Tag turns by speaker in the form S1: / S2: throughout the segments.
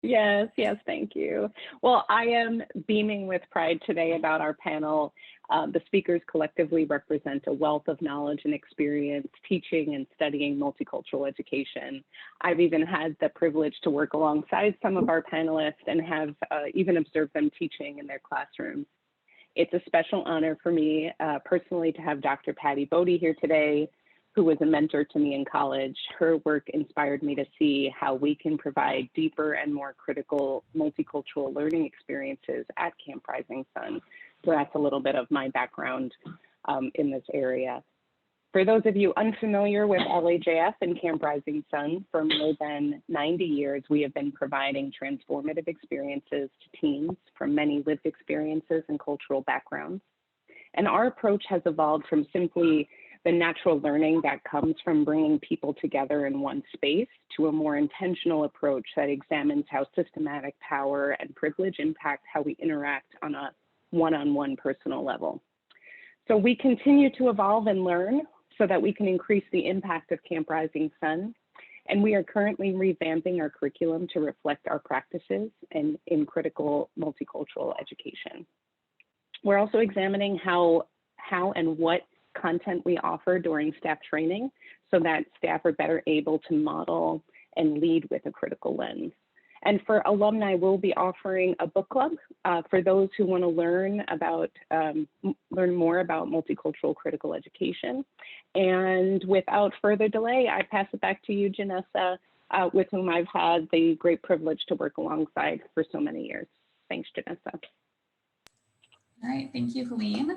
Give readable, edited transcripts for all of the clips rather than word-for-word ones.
S1: Yes, yes, thank you. Well, I am beaming with pride today about our panel. The speakers collectively represent a wealth of knowledge and experience teaching and studying multicultural education. I've even had the privilege to work alongside some of our panelists and have even observed them teaching in their classrooms. It's a special honor for me personally to have Dr. Patty Bode here today, who was a mentor to me in college. Her work inspired me to see how we can provide deeper and more critical multicultural learning experiences at Camp Rising Sun. So that's a little bit of my background in this area. For those of you unfamiliar with LAJF and Camp Rising Sun, for more than 90 years, we have been providing transformative experiences to teens from many lived experiences and cultural backgrounds. And our approach has evolved from simply the natural learning that comes from bringing people together in one space to a more intentional approach that examines how systematic power and privilege impact how we interact on a one-on-one personal level. So we continue to evolve and learn so that we can increase the impact of Camp Rising Sun. And we are currently revamping our curriculum to reflect our practices in critical multicultural education. We're also examining how and what content we offer during staff training so that staff are better able to model and lead with a critical lens. And for alumni, we'll be offering a book club for those who want to learn more about multicultural critical education. And without further delay, I pass it back to you, Janessa, with whom I've had the great privilege to work alongside for so many years. Thanks, Janessa.
S2: All right, thank you, Helene,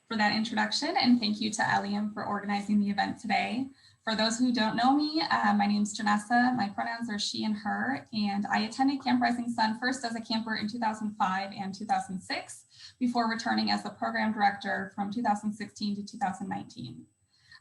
S2: for that introduction, and thank you to Allium for organizing the event today. For those who don't know me, my name is Janessa. My pronouns are she and her, and I attended Camp Rising Sun first as a camper in 2005 and 2006 before returning as the program director from 2016 to 2019.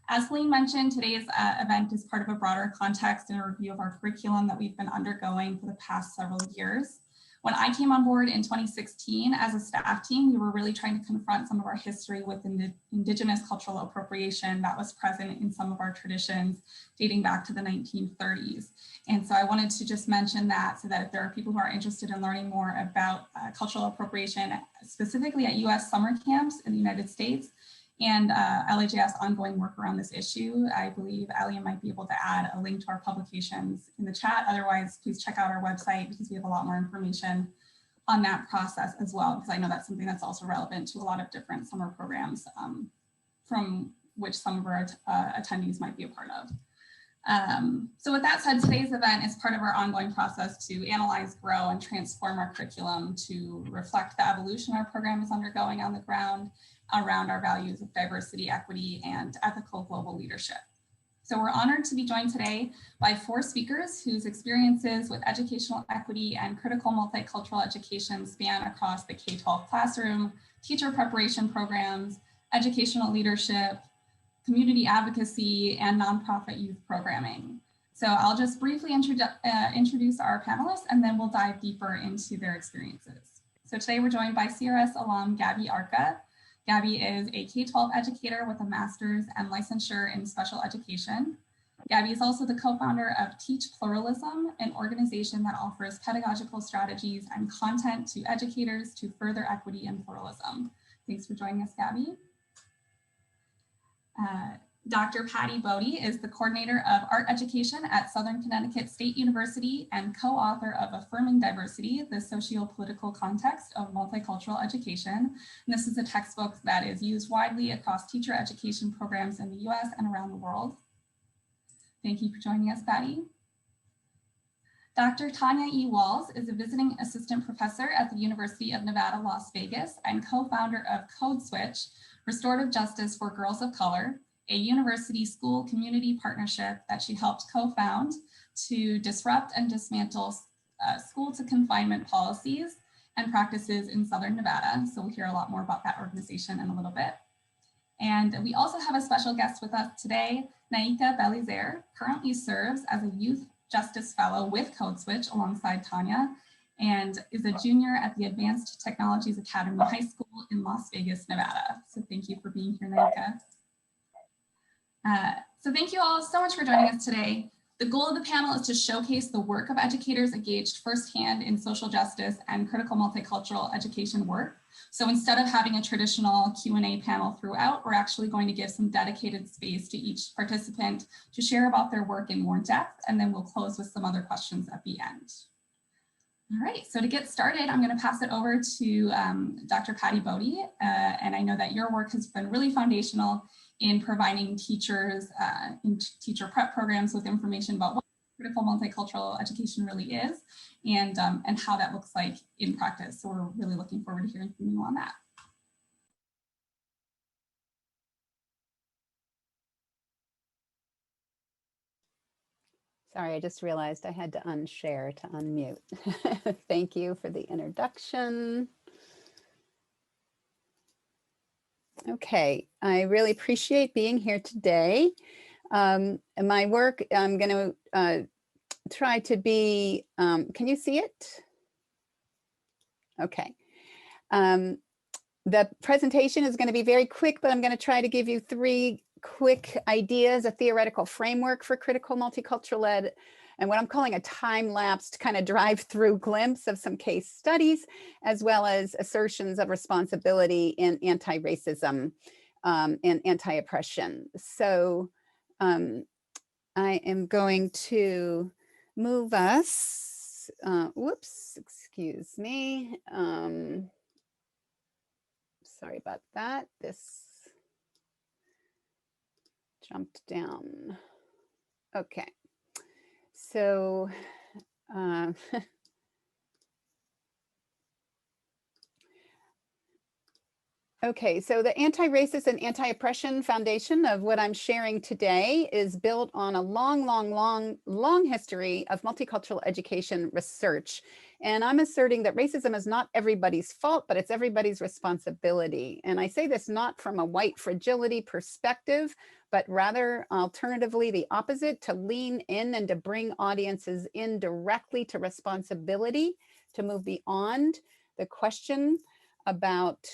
S2: As Helene mentioned, today's event is part of a broader context and a review of our curriculum that we've been undergoing for the past several years. When I came on board in 2016 as a staff team, we were really trying to confront some of our history with Indigenous cultural appropriation that was present in some of our traditions dating back to the 1930s. And so I wanted to just mention that so that if there are people who are interested in learning more about cultural appropriation, specifically at US summer camps in the United States, and LAJF's ongoing work around this issue, I believe Alia might be able to add a link to our publications in the chat. Otherwise, please check out our website because we have a lot more information on that process as well, because I know that's something that's also relevant to a lot of different summer programs from which some of our attendees might be a part of. So with that said, today's event is part of our ongoing process to analyze, grow, and transform our curriculum to reflect the evolution our program is undergoing on the ground around our values of diversity, equity, and ethical global leadership. So we're honored to be joined today by 4 speakers whose experiences with educational equity and critical multicultural education span across the K-12 classroom, teacher preparation programs, educational leadership, community advocacy, and nonprofit youth programming. So I'll just briefly introduce our panelists, and then we'll dive deeper into their experiences. So today we're joined by CRS alum Gabby Arca. Gabby is a K-12 educator with a master's and licensure in special education. Gabby is also the co-founder of Teach Pluralism, an organization that offers pedagogical strategies and content to educators to further equity and pluralism. Thanks for joining us, Gabby. Dr. Patty Bode is the coordinator of art education at Southern Connecticut State University and co-author of Affirming Diversity, the Sociopolitical Context of Multicultural Education. And this is a textbook that is used widely across teacher education programs in the US and around the world. Thank you for joining us, Patty. Dr. Tonya E. is a visiting assistant professor at the University of Nevada, Las Vegas, and co-founder of Code Switch, Restorative Justice for Girls of Color, a university school community partnership that she helped co-found to disrupt and dismantle school to confinement policies and practices in Southern Nevada. So we'll hear a lot more about that organization in a little bit. And we also have a special guest with us today. Naika Belizaire currently serves as a Youth Justice Fellow with Code Switch alongside Tonya, and is a junior at the Advanced Technologies Academy High School in Las Vegas, Nevada. So thank you for being here, Naika. So thank you all so much for joining us today. The goal of the panel is to showcase the work of educators engaged firsthand in social justice and critical multicultural education work. So instead of having a traditional Q&A panel throughout, we're actually going to give some dedicated space to each participant to share about their work in more depth, and then we'll close with some other questions at the end. All right, so to get started, I'm going to pass it over to Dr. Patty Bode, and I know that your work has been really foundational in providing teachers in teacher prep programs with information about what critical multicultural education really is and how that looks like in practice. So we're really looking forward to hearing from you on that.
S3: Sorry, I just realized I had to unshare to unmute. Thank you for the introduction. Okay, I really appreciate being here today. My work, I'm going to try to be, can you see it? Okay. The presentation is going to be very quick, but I'm going to try to give you 3 quick ideas, a theoretical framework for critical multicultural ed, and what I'm calling a time-lapsed kind of drive-through glimpse of some case studies, as well as assertions of responsibility in anti-racism and anti-oppression. So I am going to move us, whoops, excuse me. Sorry about that. This jumped down. Okay. So, okay, so the anti-racist and anti-oppression foundation of what I'm sharing today is built on a long history of multicultural education research. And I'm asserting that racism is not everybody's fault, but it's everybody's responsibility. And I say this not from a white fragility perspective, but rather alternatively the opposite, to lean in and to bring audiences in directly to responsibility, to move beyond the question about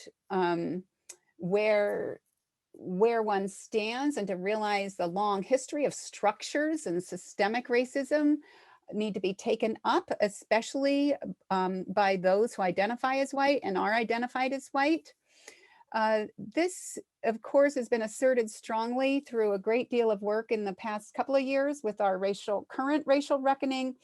S3: where one stands, and to realize the long history of structures and systemic racism need to be taken up, especially by those who identify as white and are identified as white. This, of course, has been asserted strongly through a great deal of work in the past couple of years with our current racial reckoning.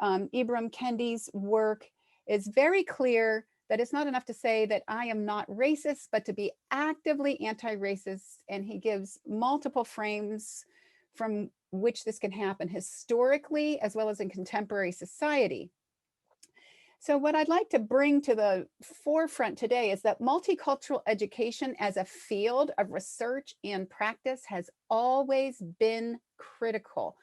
S3: Ibram Kendi's work is very clear that it's not enough to say that I am not racist, but to be actively anti-racist. And he gives multiple frames from which this can happen historically, as well as in contemporary society. So what I'd like to bring to the forefront today is that multicultural education as a field of research and practice has always been critical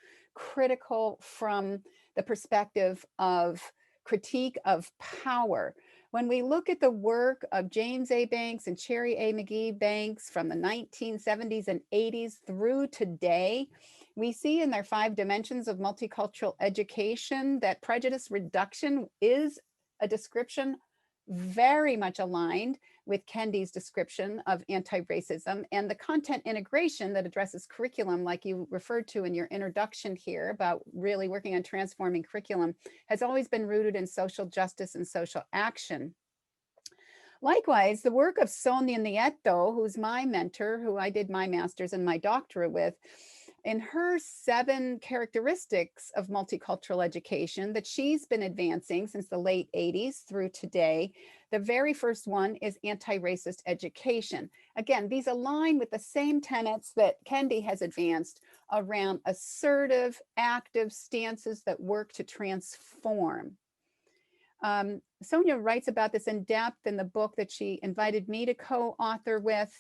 S3: from the perspective of critique of power. When we look at the work of James A. Banks and Cherry A. McGee Banks from the 1970s and 80s through today, we see in their 5 dimensions of multicultural education that prejudice reduction is a description very much aligned with Kendi's description of anti-racism, and the content integration that addresses curriculum, like you referred to in your introduction here about really working on transforming curriculum, has always been rooted in social justice and social action. Likewise, the work of Sonia Nieto, who's my mentor, who I did my master's and my doctorate with, in her 7 characteristics of multicultural education that she's been advancing since the late 80s through today, the very first one is anti-racist education. Again, these align with the same tenets that Kendi has advanced around assertive, active stances that work to transform. Sonia writes about this in depth in the book that she invited me to co-author with.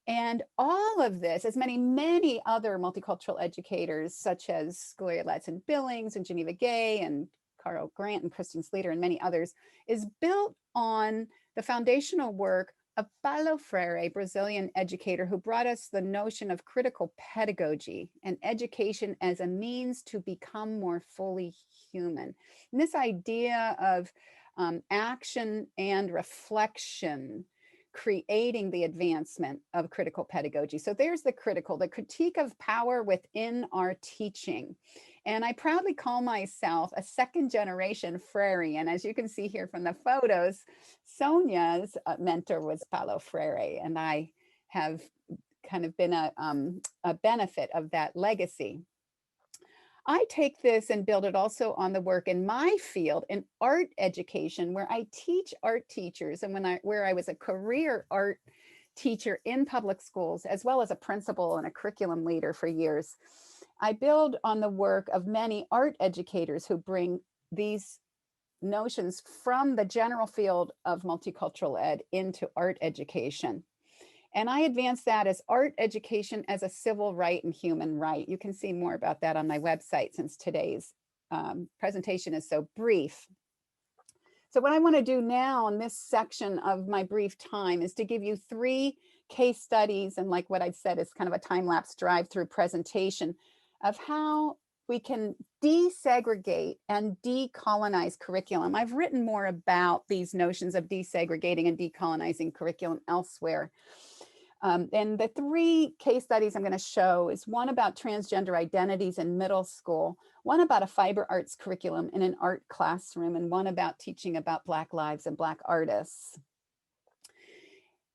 S3: And all of this, as many other multicultural educators, such as Gloria Ladson-Billings and Geneva Gay and Carl Grant and Kristen Slater and many others, is built on the foundational work of Paulo Freire, a Brazilian educator who brought us the notion of critical pedagogy and education as a means to become more fully human. And this idea of action and reflection creating the advancement of critical pedagogy. So there's the critical, the critique of power within our teaching. And I proudly call myself a second generation Freire. And as you can see here from the photos, Sonia's mentor was Paulo Freire, and I have kind of been a benefit of that legacy. I take this and build it also on the work in my field in art education, where I teach art teachers, and where I was a career art teacher in public schools, as well as a principal and a curriculum leader for years. I build on the work of many art educators who bring these notions from the general field of multicultural ed into art education. And I advance that as art education as a civil right and human right. You can see more about that on my website, since today's presentation is so brief. So what I want to do now in this section of my brief time is to give you 3 case studies, and like what I've said is kind of a time-lapse drive-through presentation of how we can desegregate and decolonize curriculum. I've written more about these notions of desegregating and decolonizing curriculum elsewhere. And the 3 case studies I'm going to show is one about transgender identities in middle school, one about a fiber arts curriculum in an art classroom, and one about teaching about Black lives and Black artists.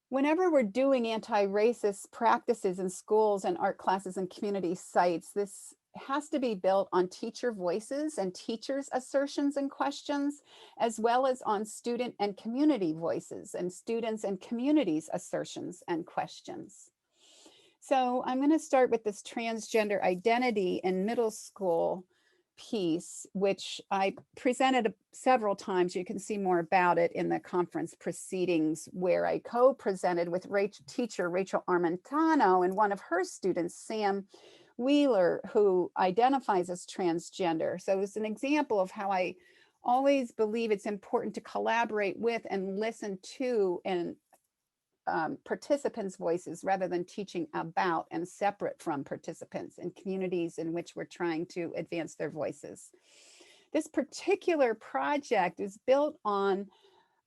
S3: Whenever we're doing anti-racist practices in schools and art classes and community sites, this has to be built on teacher voices and teachers' assertions and questions, as well as on student and community voices and students and communities' assertions and questions. So I'm going to start with this transgender identity in middle school piece, which I presented several times. You can see more about it in the conference proceedings, where I co-presented with teacher Rachel Armentano and one of her students, Sam Wheeler, who identifies as transgender. So it's an example of how I always believe it's important to collaborate with and listen to and participants' voices, rather than teaching about and separate from participants in communities in which we're trying to advance their voices. This particular project is built on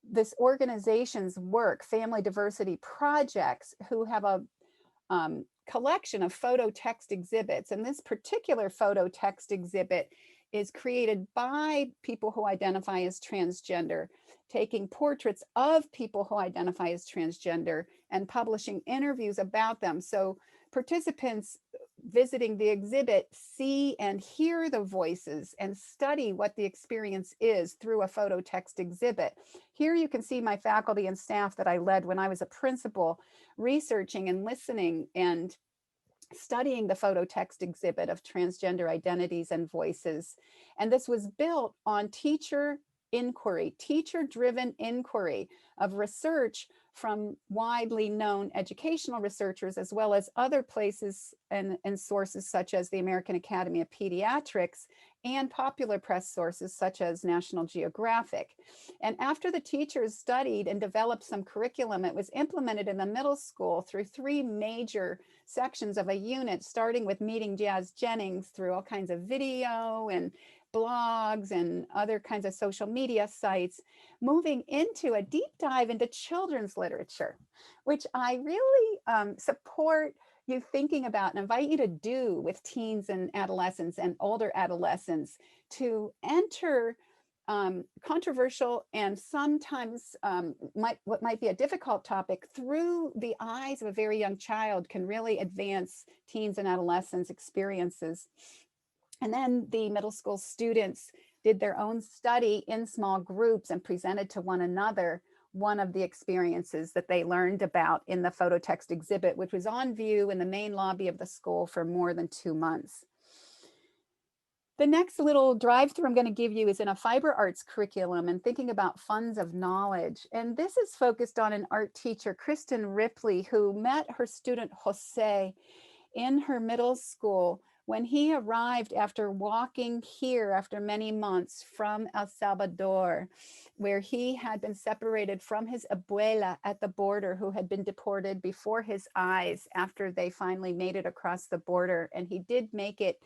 S3: this organization's work, Family Diversity Projects, who have a collection of photo text exhibits. And this particular photo text exhibit is created by people who identify as transgender, taking portraits of people who identify as transgender and publishing interviews about them. So participants visiting the exhibit see and hear the voices and study what the experience is through a photo text exhibit. Here you can see my faculty and staff that I led when I was a principal, researching and listening and studying the photo text exhibit of transgender identities and voices. And this was built on teacher inquiry, teacher-driven inquiry of research from widely known educational researchers, as well as other places and sources such as the American Academy of Pediatrics and popular press sources such as National Geographic. And after the teachers studied and developed some curriculum, it was implemented in the middle school through 3 major sections of a unit, starting with meeting Jazz Jennings through all kinds of video and blogs and other kinds of social media sites, moving into a deep dive into children's literature, which I really support you thinking about and invite you to do with teens and adolescents and older adolescents, to enter controversial and sometimes what might be a difficult topic through the eyes of a very young child can really advance teens and adolescents' experiences. And then the middle school students did their own study in small groups and presented to one another one of the experiences that they learned about in the photo text exhibit, which was on view in the main lobby of the school for more than 2 months. The next little drive-through I'm going to give you is in a fiber arts curriculum and thinking about funds of knowledge. And this is focused on an art teacher, Kristen Ripley, who met her student Jose in her middle school when he arrived after walking here after many months from El Salvador, where he had been separated from his abuela at the border, who had been deported before his eyes after they finally made it across the border. And he did make it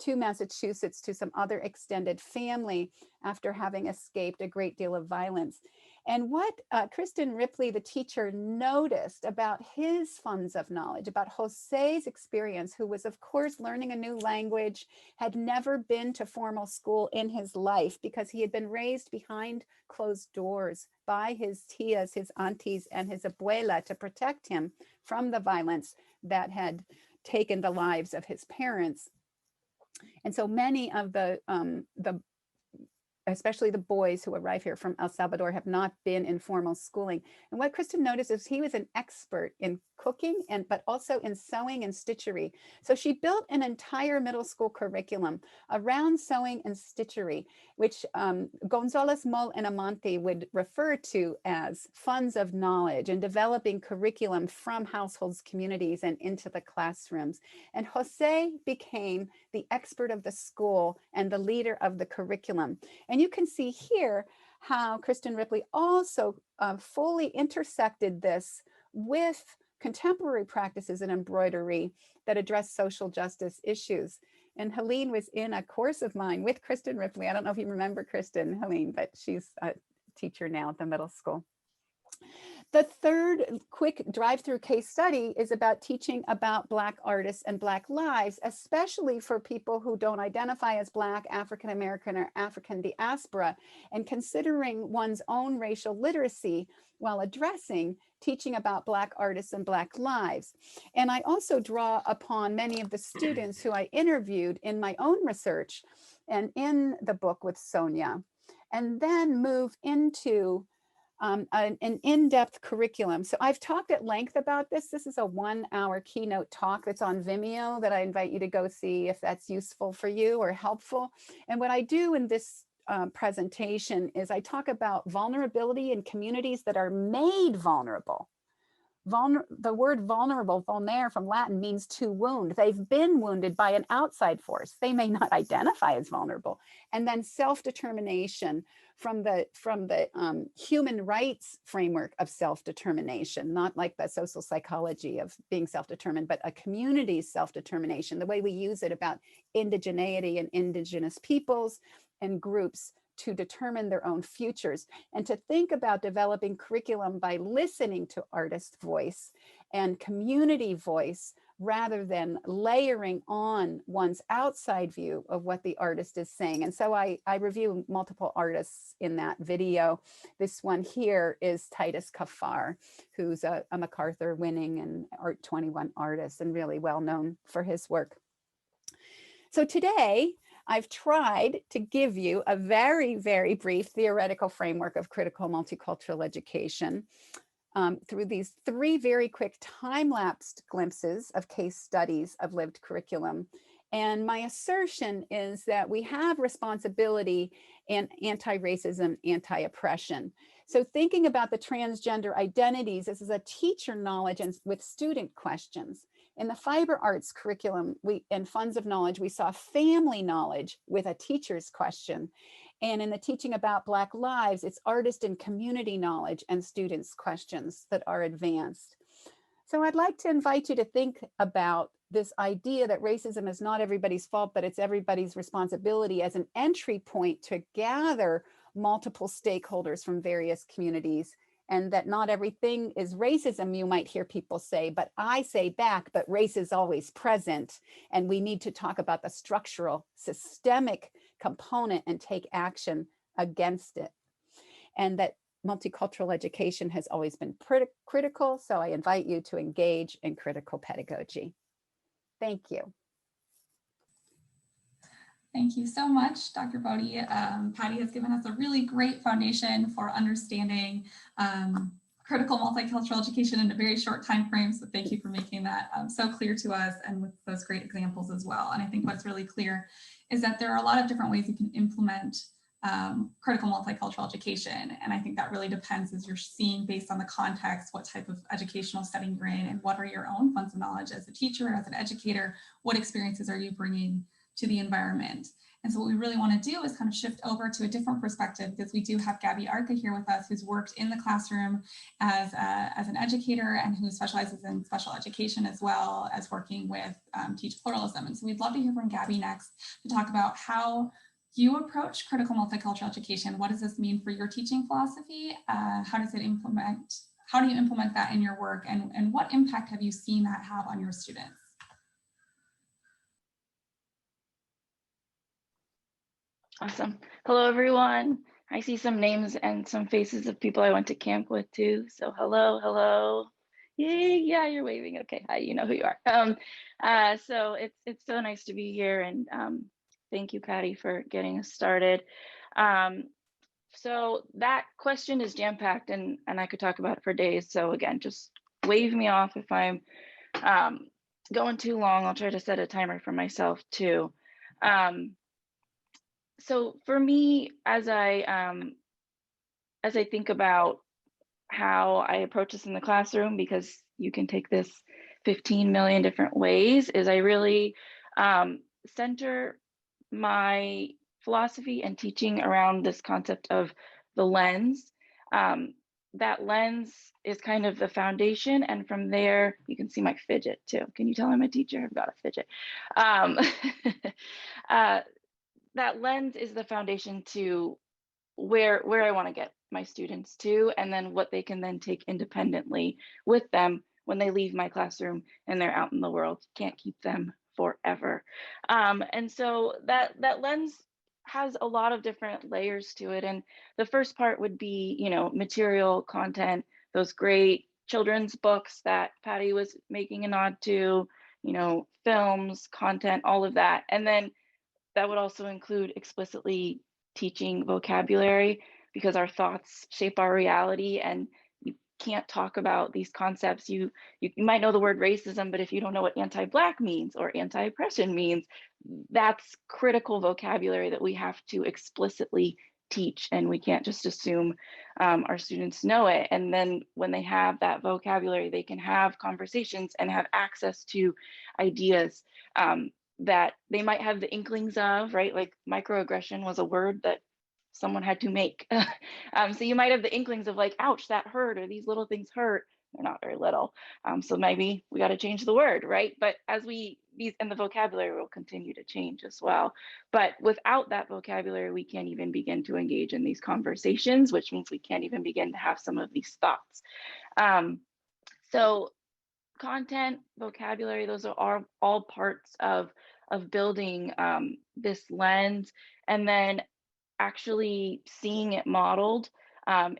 S3: to Massachusetts to some other extended family after having escaped a great deal of violence. And what Kristen Ripley, the teacher, noticed about his funds of knowledge, about Jose's experience, who was, of course, learning a new language, had never been to formal school in his life because he had been raised behind closed doors by his tias, his aunties, and his abuela to protect him from the violence that had taken the lives of his parents. And so many of especially the boys who arrive here from El Salvador, have not been in formal schooling. And what Kristen noticed is he was an expert in cooking, but also in sewing and stitchery. So she built an entire middle school curriculum around sewing and stitchery, which Gonzalez, Moll, and Amante would refer to as funds of knowledge, and developing curriculum from households, communities, and into the classrooms. And Jose became the expert of the school and the leader of the curriculum. And you can see here how Kristen Ripley also fully intersected this with contemporary practices in embroidery that address social justice issues. And Helene was in a course of mine with Kristen Ripley. I don't know if you remember Kristen, Helene, but she's a teacher now at the middle school. The third quick drive-through case study is about teaching about Black artists and Black lives, especially for people who don't identify as Black, African American, or African diaspora, and considering one's own racial literacy while addressing teaching about Black artists and Black lives. And I also draw upon many of the students who I interviewed in my own research and in the book with Sonia, and then move into an in-depth curriculum. So I've talked at length about this. This is a 1-hour keynote talk that's on Vimeo that I invite you to go see if that's useful for you or helpful. And what I do in this presentation is I talk about vulnerability in communities that are made vulnerable. The word vulnerable, vulnere from Latin, means to wound. They've been wounded by an outside force. They may not identify as vulnerable. And then self-determination from the human rights framework of self-determination, not like the social psychology of being self-determined, but a community's self-determination, the way we use it about indigeneity and indigenous peoples and groups to determine their own futures, and to think about developing curriculum by listening to artist voice and community voice rather than layering on one's outside view of what the artist is saying. And so I review multiple artists in that video. This one here is Titus Kaphar, who's a MacArthur winning and Art 21 artist and really well known for his work. So today, I've tried to give you a very, very brief theoretical framework of critical multicultural education through these 3 very quick time-lapsed glimpses of case studies of lived curriculum. And my assertion is that we have responsibility in anti-racism, anti-oppression. So thinking about the transgender identities, this is a teacher knowledge and with student questions. In the fiber arts curriculum and funds of knowledge, we saw family knowledge with a teacher's question. And in the teaching about Black lives, it's artist and community knowledge and students' questions that are advanced. So I'd like to invite you to think about this idea that racism is not everybody's fault, but it's everybody's responsibility as an entry point to gather multiple stakeholders from various communities, and that not everything is racism, you might hear people say, but I say back, but race is always present. And we need to talk about the structural, systemic component and take action against it. And that multicultural education has always been critical. So I invite you to engage in critical pedagogy. Thank you.
S2: Thank you so much, Dr. Bode. Patty has given us a really great foundation for understanding critical multicultural education in a very short time frame. So thank you for making that so clear to us, and with those great examples as well. And I think what's really clear is that there are a lot of different ways you can implement critical multicultural education. And I think that really depends, as you're seeing based on the context, what type of educational setting you're in, and what are your own funds of knowledge as a teacher, as an educator, what experiences are you bringing to the environment. And so what we really want to do is kind of shift over to a different perspective, because we do have Gabby Arca here with us, who's worked in the classroom as an educator and who specializes in special education, as well as working with Teach Pluralism. And so we'd love to hear from Gabby next to talk about how you approach critical multicultural education. What does this mean for your teaching philosophy? How do you implement that in your work? And what impact have you seen that have on your students?
S4: Awesome. Hello, everyone. I see some names and some faces of people I went to camp with too. So hello, hello. Yay, yeah, you're waving. Okay, hi, you know who you are. So it's so nice to be here, and thank you, Patty, for getting us started. So that question is jam-packed, and I could talk about it for days. So again, just wave me off if I'm going too long. I'll try to set a timer for myself too. So for me, as I think about how I approach this in the classroom, because you can take this 15 million different ways, is I really center my philosophy and teaching around this concept of the lens. That lens is kind of the foundation, and from there, you can see my fidget too. Can you tell I'm a teacher? I've got a fidget. That lens is the foundation to where I want to get my students to, and then what they can then take independently with them when they leave my classroom and they're out in the world. Can't keep them forever. And so that lens has a lot of different layers to it. And the first part would be, material content, those great children's books that Patty was making a nod to, films, content, all of that. And then that would also include explicitly teaching vocabulary, because our thoughts shape our reality, and you can't talk about these concepts. You might know the word racism, but if you don't know what anti-Black means or anti-oppression means, that's critical vocabulary that we have to explicitly teach, and we can't just assume our students know it. And then when they have that vocabulary, they can have conversations and have access to ideas that they might have the inklings of, right? Like microaggression was a word that someone had to make. So you might have the inklings of like, ouch, that hurt, or these little things hurt. They're not very little. So maybe we got to change the word, right? But and the vocabulary will continue to change as well. But without that vocabulary, we can't even begin to engage in these conversations, which means we can't even begin to have some of these thoughts. So content, vocabulary, those are all parts of building this lens, and then actually seeing it modeled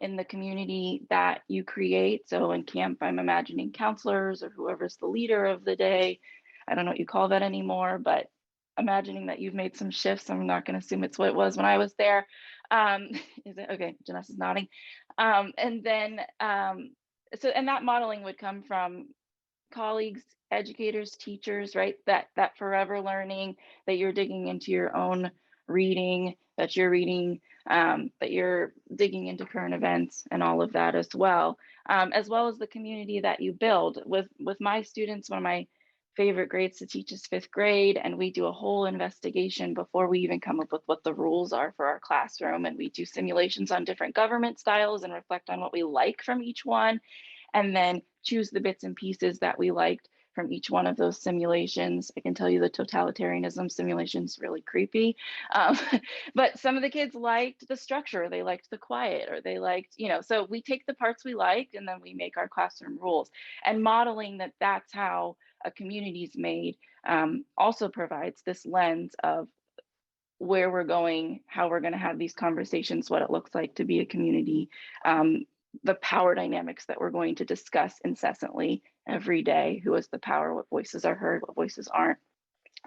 S4: in the community that you create. So in camp, I'm imagining counselors or whoever's the leader of the day. I don't know what you call that anymore, but imagining that you've made some shifts. I'm not going to assume it's what it was when I was there. Is it? Okay, Janessa's nodding. And then, and that modeling would come from colleagues, educators, teachers, right? That forever learning, that you're digging into your own reading, that you're reading, that you're digging into current events and all of that as well as the community that you build. With my students, one of my favorite grades to teach is 5th grade, and we do a whole investigation before we even come up with what the rules are for our classroom, and we do simulations on different government styles and reflect on what we like from each one, and then choose the bits and pieces that we liked from each one of those simulations. I can tell you the totalitarianism simulation is really creepy, but some of the kids liked the structure, they liked the quiet, or they liked, so we take the parts we liked and then we make our classroom rules. And modeling that that's how a community is made also provides this lens of where we're going, how we're going to have these conversations, what it looks like to be a community, the power dynamics that we're going to discuss incessantly every day. Who has the power? What voices are heard? What voices aren't?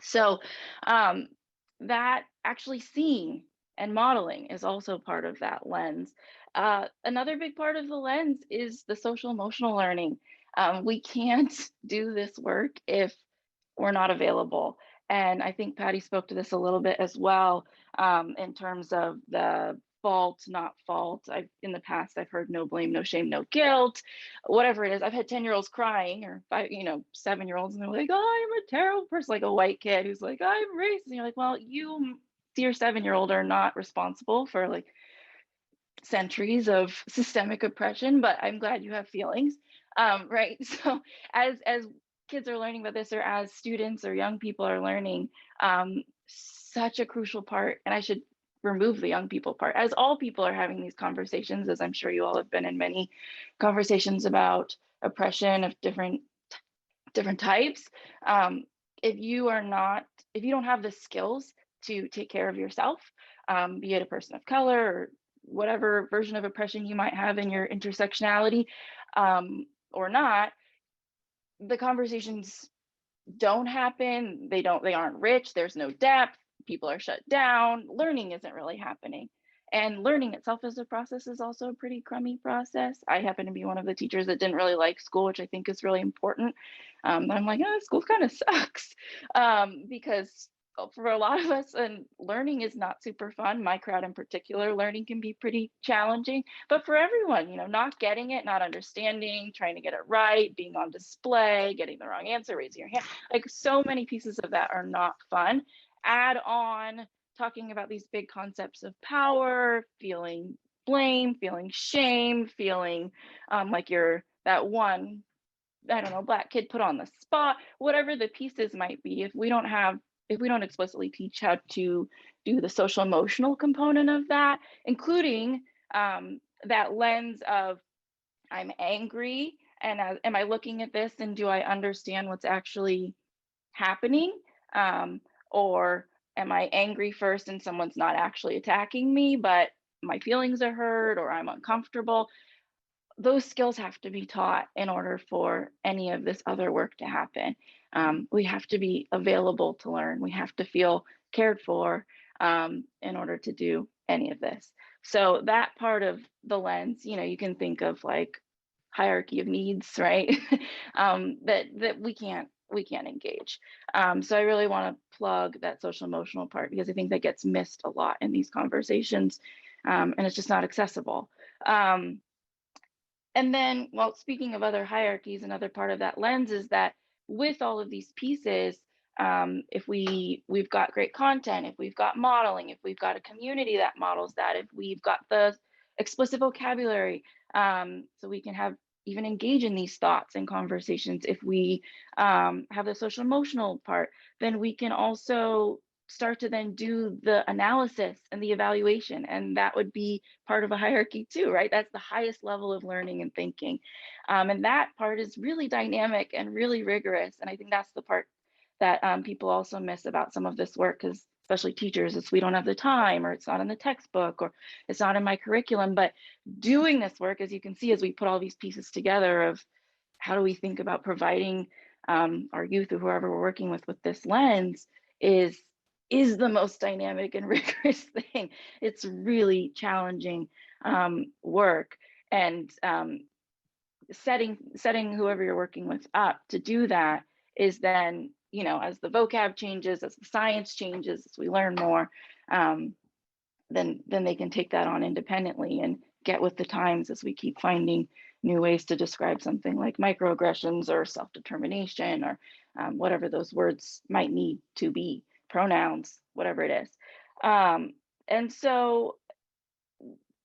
S4: So that actually seeing and modeling is also part of that lens. Another big part of the lens is the social emotional learning. We can't do this work if we're not available. And I think Patty spoke to this a little bit as well in terms of the fault, not fault. In the past, I've heard no blame, no shame, no guilt, whatever it is. I've had 10-year-olds crying, or 7-year-olds, and they're like, oh, I'm a terrible person, like a white kid who's like, I'm racist. And you're like, well, you, dear 7-year-old, are not responsible for like centuries of systemic oppression, but I'm glad you have feelings, right? So as kids are learning about this, or as students or young people are learning, such a crucial part, and I should remove the young people part, as all people are having these conversations, as I'm sure you all have been in many conversations about oppression of different types. If you don't have the skills to take care of yourself, be it a person of color or whatever version of oppression you might have in your intersectionality, or not, the conversations don't happen. They aren't rich. There's no depth. People are shut down. Learning isn't really happening. And learning itself as a process is also a pretty crummy process. I happen to be one of the teachers that didn't really like school, which I think is really important. I'm like, oh, school kind of sucks, because for a lot of us, and learning is not super fun. My crowd in particular, learning can be pretty challenging. But for everyone, not getting it, not understanding, trying to get it right, being on display, getting the wrong answer, raising your hand, like so many pieces of that are not fun. Add on talking about these big concepts of power, feeling blame, feeling shame, feeling like you're that one, I don't know, Black kid put on the spot, whatever the pieces might be. If we don't explicitly teach how to do the social emotional component of that, including that lens of, I'm angry, and am I looking at this and do I understand what's actually happening? Or am I angry first and someone's not actually attacking me, but my feelings are hurt or I'm uncomfortable? Those skills have to be taught in order for any of this other work to happen. We have to be available to learn. We have to feel cared for in order to do any of this. So that part of the lens, you can think of like hierarchy of needs, right? that we can't engage. So I really want to plug that social emotional part, because I think that gets missed a lot in these conversations, and it's just not accessible. And then, well, speaking of other hierarchies, another part of that lens is that with all of these pieces, if we've got great content, if we've got modeling, if we've got a community that models that, if we've got the explicit vocabulary, so we can even engage in these thoughts and conversations, if we have the social emotional part, then we can also start to then do the analysis and the evaluation, and that would be part of a hierarchy too, right? That's the highest level of learning and thinking, and that part is really dynamic and really rigorous. And I think that's the part that people also miss about some of this work, because especially teachers, it's we don't have the time, or it's not in the textbook, or it's not in my curriculum. But doing this work, as you can see, as we put all these pieces together of how do we think about providing our youth or whoever we're working with this lens, is the most dynamic and rigorous thing. It's really challenging work, and setting whoever you're working with up to do that is then, as the vocab changes, as the science changes, as we learn more, then they can take that on independently and get with the times as we keep finding new ways to describe something like microaggressions or self-determination, or whatever those words might need to be, pronouns, whatever it is. And so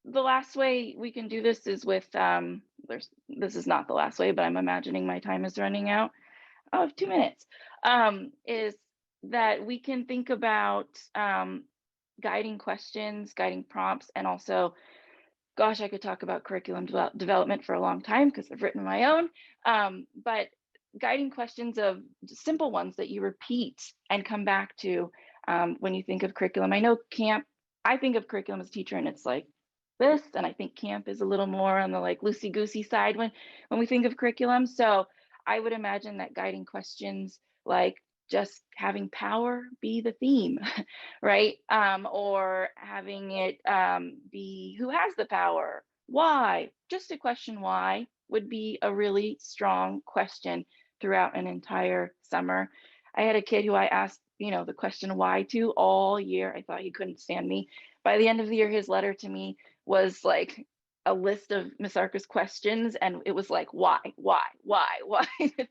S4: the last way we can do this is with, this is not the last way, but I'm imagining my time is running out of 2 minutes, is that we can think about guiding questions, guiding prompts, and also, gosh, I could talk about curriculum development for a long time because I've written my own, but guiding questions of simple ones that you repeat and come back to when you think of curriculum. I know camp, I think of curriculum as a teacher and it's like this, and I think camp is a little more on the like loosey-goosey side when we think of curriculum. So I would imagine that guiding questions like just having power be the theme, right? Or having it be who has the power, why, just a question why would be a really strong question throughout an entire summer. I had a kid who I asked the question why to all year. I thought he couldn't stand me. By the end of the year, his letter to me was like a list of Ms. Arca's questions, and it was like, why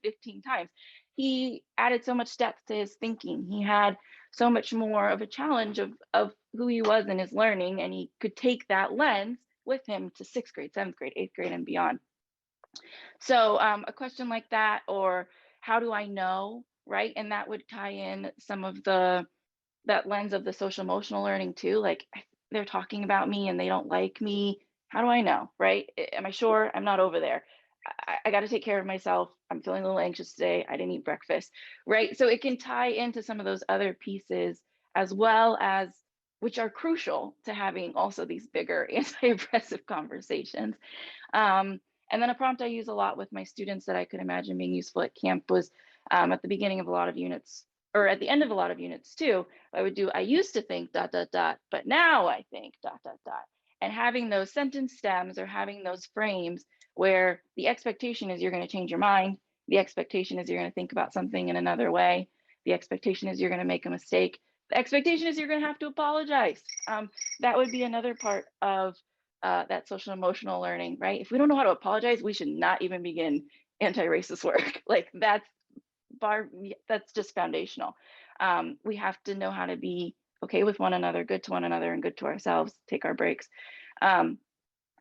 S4: 15 times. He added so much depth to his thinking. He had so much more of a challenge of who he was in his learning, and he could take that lens with him to 6th grade, 7th grade, 8th grade, and beyond. So a question like that, or how do I know, right? And that would tie in some of that lens of the social emotional learning too. Like, they're talking about me and they don't like me. How do I know, right? Am I sure? I'm not over there. I got to take care of myself. I'm feeling a little anxious today. I didn't eat breakfast, right? So it can tie into some of those other pieces as well, as which are crucial to having also these bigger anti-oppressive conversations. And then a prompt I use a lot with my students that I could imagine being useful at camp was at the beginning of a lot of units, or at the end of a lot of units too. I would do, I used to think ... but now I think ... And having those sentence stems or having those frames where the expectation is you're going to change your mind. The expectation is you're going to think about something in another way. The expectation is you're going to make a mistake. The expectation is you're going to have to apologize. That would be another part of that social emotional learning, right? If we don't know how to apologize, we should not even begin anti-racist work. Like that's just foundational. We have to know how to be okay with one another, good to one another, and good to ourselves, take our breaks.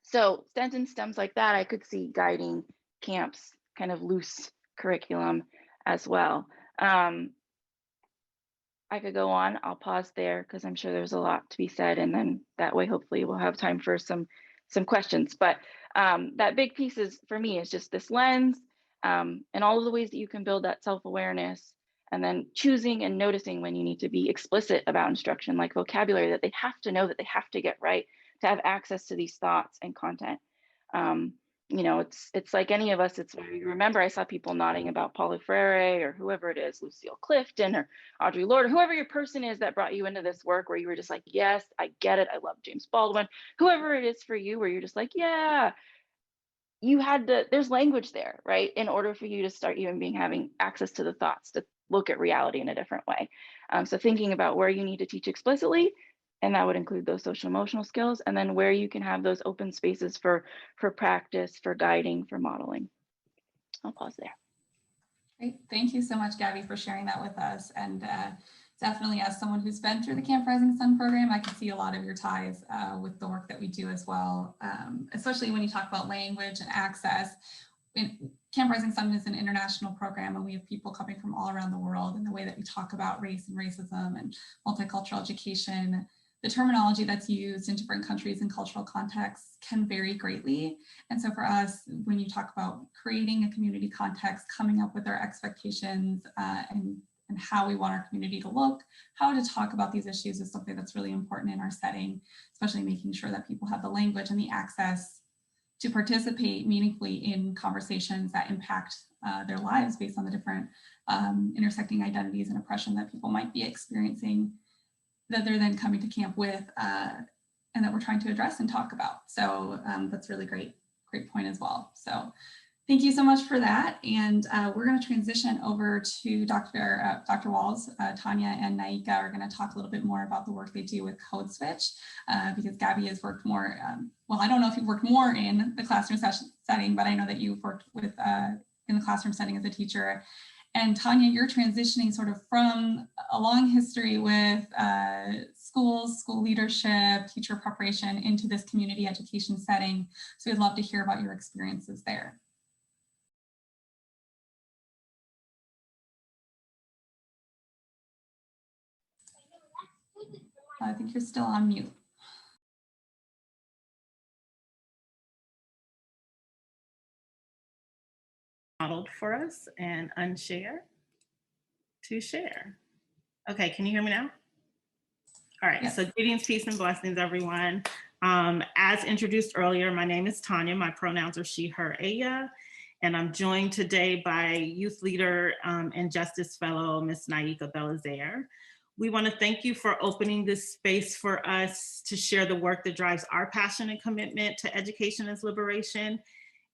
S4: So sentence stems like that, I could see guiding camps, kind of loose curriculum as well. I could go on. I'll pause there because I'm sure there's a lot to be said, and then that way hopefully we'll have time for some questions. But that big piece is, for me, is just this lens and all of the ways that you can build that self-awareness, and then choosing and noticing when you need to be explicit about instruction, like vocabulary that they have to know, that they have to get right to have access to these thoughts and content. It's like any of us. It's, remember, I saw people nodding about Paulo Freire or whoever it is, Lucille Clifton or Audre Lorde, or whoever your person is that brought you into this work, where you were just like, yes, I get it. I love James Baldwin, whoever it is for you, where you're just like, yeah, you had to, there's language there, right? In order for you to start even having access to the thoughts, to look at reality in a different way. So thinking about where you need to teach explicitly, and that would include those social emotional skills, and then where you can have those open spaces for practice, for guiding, for modeling. I'll pause there.
S2: Great. Thank you so much, Gabby, for sharing that with us. And definitely, as someone who's been through the Camp Rising Sun program, I can see a lot of your ties with the work that we do as well, especially when you talk about language and access. Camp Rising Sun is an international program, and we have people coming from all around the world, and the way that we talk about race and racism and multicultural education, the terminology that's used in different countries and cultural contexts can vary greatly. And so for us, when you talk about creating a community context, coming up with our expectations and how we want our community to look, how to talk about these issues is something that's really important in our setting, especially making sure that people have the language and the access to participate meaningfully in conversations that impact their lives based on the different intersecting identities and oppression that people might be experiencing, that they're then coming to camp with, and that we're trying to address and talk about. So that's really great point as well. So thank you so much for that. And we're going to transition over to Dr. Walls. Tonya and Naika are going to talk a little bit more about the work they do with Code Switch, because Gabby has worked more, well, I don't know if you've worked more in the classroom setting, but I know that you've worked with in the classroom setting as a teacher. And Tonya, you're transitioning sort of from a long history with schools, school leadership, teacher preparation into this community education setting. So we'd love to hear about your experiences there. I think you're still on mute.
S5: Modeled for us and unshare to share. Okay, can you hear me now? All right, yes. So greetings, peace, and blessings, everyone. As introduced earlier, my name is Tonya. My pronouns are she, her, aya, and I'm joined today by youth leader and justice fellow, Ms. Naika Belazaire. We want to thank you for opening this space for us to share the work that drives our passion and commitment to education as liberation.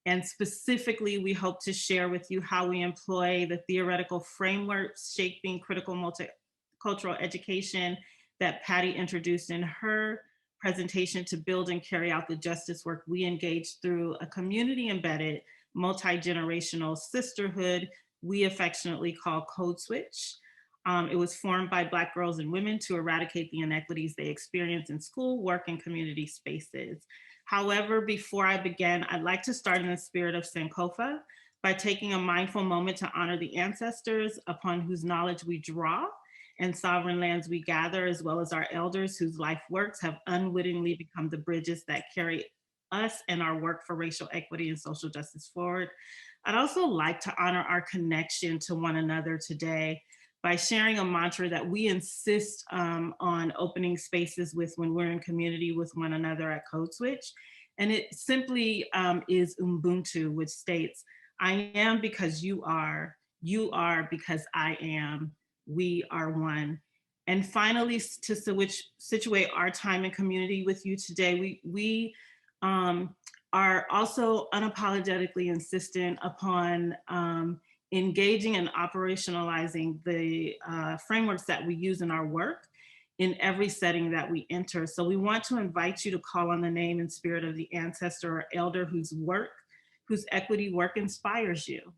S5: And specifically, we hope to share with you how we employ the theoretical frameworks shaping critical multicultural education that Patty introduced in her presentation to build and carry out the justice work, we engage through a community-embedded, multi-generational sisterhood we affectionately call Code Switch. It was formed by Black girls and women to eradicate the inequities they experience in school, work, and community spaces. However, before I begin, I'd like to start in the spirit of Sankofa by taking a mindful moment to honor the ancestors upon whose knowledge we draw and sovereign lands we gather, as well as our elders whose life works have unwittingly become the bridges that carry us and our work for racial equity and social justice forward. I'd also like to honor our connection to one another today by sharing a mantra that we insist on opening spaces with when we're in community with one another at Code Switch. And it simply is Ubuntu, which states, I am because you are because I am, we are one. And finally, to situate our time and community with you today, we are also unapologetically insistent upon engaging and operationalizing the frameworks that we use in our work in every setting that we enter. So we want to invite you to call on the name and spirit of the ancestor or elder whose equity work inspires you.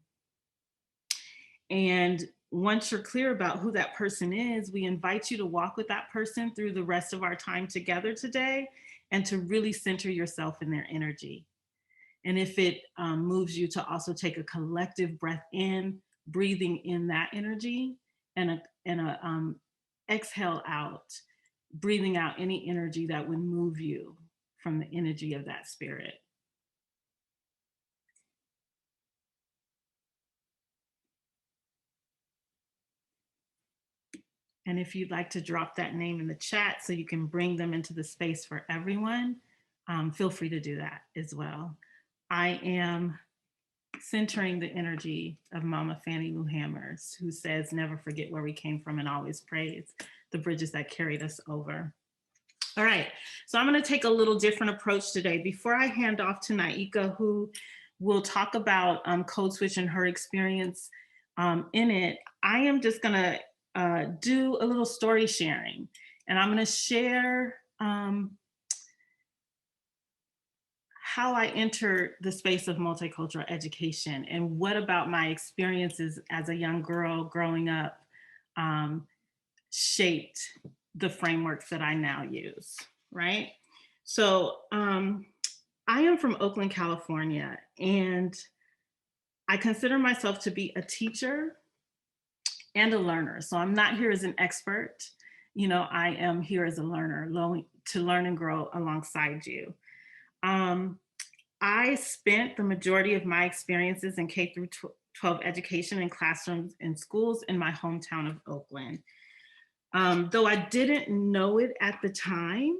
S5: And once you're clear about who that person is, we invite you to walk with that person through the rest of our time together today and to really center yourself in their energy. And if it moves you to also take a collective breath in, breathing in that energy, and a exhale out, breathing out any energy that would move you from the energy of that spirit. And if you'd like to drop that name in the chat so you can bring them into the space for everyone, feel free to do that as well. I am centering the energy of Mama Fannie Lou Hammers, who says, never forget where we came from and always praise the bridges that carried us over. All right, so I'm gonna take a little different approach today. Before I hand off to Naika, who will talk about Code Switch and her experience in it, I am just gonna do a little story sharing. And I'm gonna share how I entered the space of multicultural education and what about my experiences as a young girl growing up shaped the frameworks that I now use, right? So I am from Oakland, California, and I consider myself to be a teacher and a learner. So I'm not here as an expert, you know, I am here as a learner, to learn and grow alongside you. I spent the majority of my experiences in K through 12 education in classrooms and schools in my hometown of Oakland. Though I didn't know it at the time,